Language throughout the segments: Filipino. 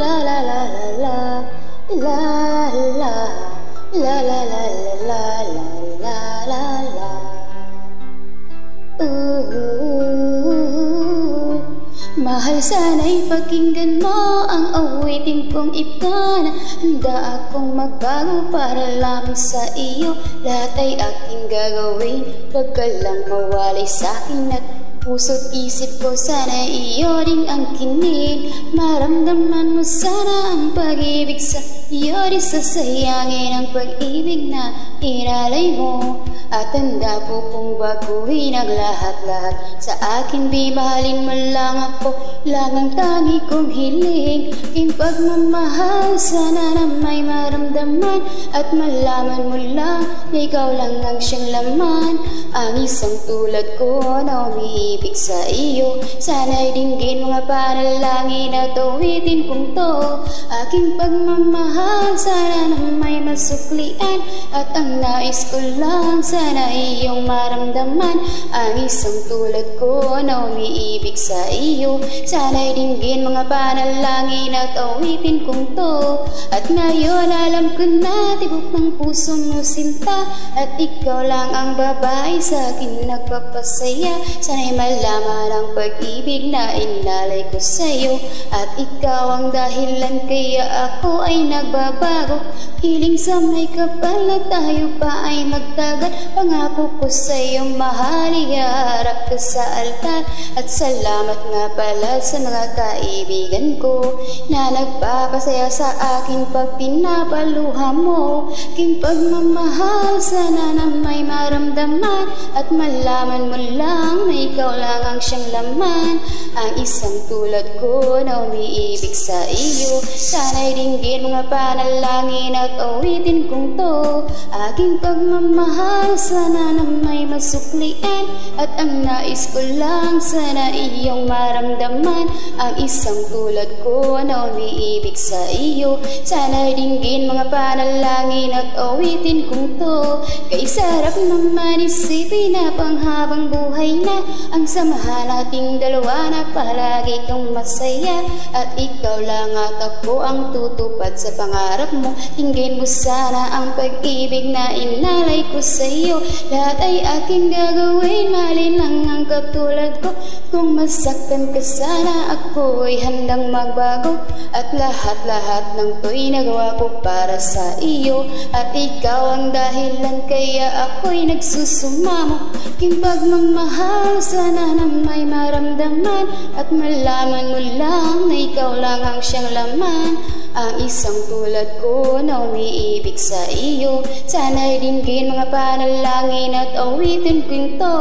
La la la la la la la la la la la la la la. Mahal, sana'y pakinggan mo ang awitin kong ikana. Handa akong magbago para lamang sa iyo. Lahat ay aking gagawin, wag ka lang mawalay sa'kin at puso't isip ko. Sana iyo rin ang kinig, maramdaman mo sana ang pag-ibig sa iyo. Di sasayangin ang pag-ibig na inalay mo. At handa po kong baguhin ang lahat-lahat sa akin. Bimahalin mo lang ako, lang ang tangi kong hiling. King pagmamahal, sana na may maramdaman at malaman mo lang na ikaw lang ang siyang laman. Ang isang tulad ko na umiibig sa iyo, sana'y dinggin mga panalangin at awitin kong to. Aking pagmamahal, sana na may masuklian at ang nais ko lang, sana iyong maramdaman. Ang isang tulad ko na umiibig sa iyo, sana'y dinggin mga panalangin at awitin kong to. At ngayon alam ko na tibok ng puso mo sinta, at ikaw lang ang babae sa akin nagpapasaya. Sana'y malaman ang pag-ibig na inalay ko sa'yo, at ikaw ang dahilan kaya ako ay nagbabago. Hiling sa may kapal na tayo pa ay magtagal. Pangako ko sa'yo mahal, iharap ka sa altar. At salamat nga pala sa mga kaibigan ko na nagpapasaya sa akin pag pinapaluha mo. King pagmamahal, sana na may maramdaman at malaman mo lang na ikaw lang ang siyang laman. Ang isang tulad ko na umiibig sa iyo, sana'y dinggin mga panalangin at awitin kong to. Aking pagmamahal, sana na may masuklian at ang nais ko lang, sana iyong maramdaman. Ang isang tulad ko na umiibig sa iyo, sana'y dinggin mga panalangin at awitin kong to. Kay sarap naman isipin na panghabang buhay na ang samahan nating dalawa, na palagi kang masaya at ikaw lang at ako ang tutupad sa pangarap mo. Dinggin mo sana ang pag-ibig na inalay ko sa iyo. Lahat ay aking gagawin, mahalin lang ang katulad ko. Kung masaktan ka sana, ako ay handang magbago. At lahat-lahat ng to'y nagawa ko para sa iyo, at ikaw ang dahilan kaya ako'y nagsusumamo. King pagmamahal, sana na may maramdaman at malaman mo lang na ikaw lang ang siyang laman. Ang isang tulad ko na umiibig sa iyo, sana'y dinggin mga panalangin at awitin ko to.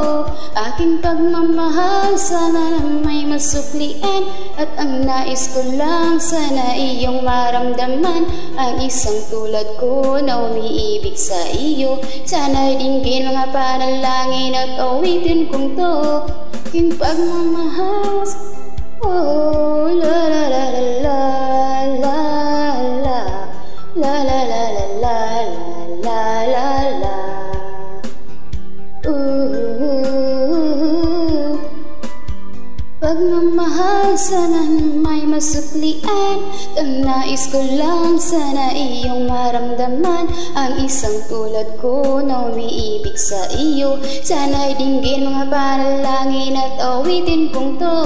Aking pagmamahal, sana na may masuklian at ang nais ko lang, sana iyong maramdaman. Ang isang tulad ko na umiibig sa iyo, sana'y dinggin mga panalangin at awitin kong to. King pagmamahal, oh la la la la la la la la la la la la la la. Pagmamahal, sana may masuklian. Ang nais ko lang, sana iyong maramdaman. Ang isang tulad ko na umiibig sa iyo, sana'y dinggin mga panalangin at awitin kong to.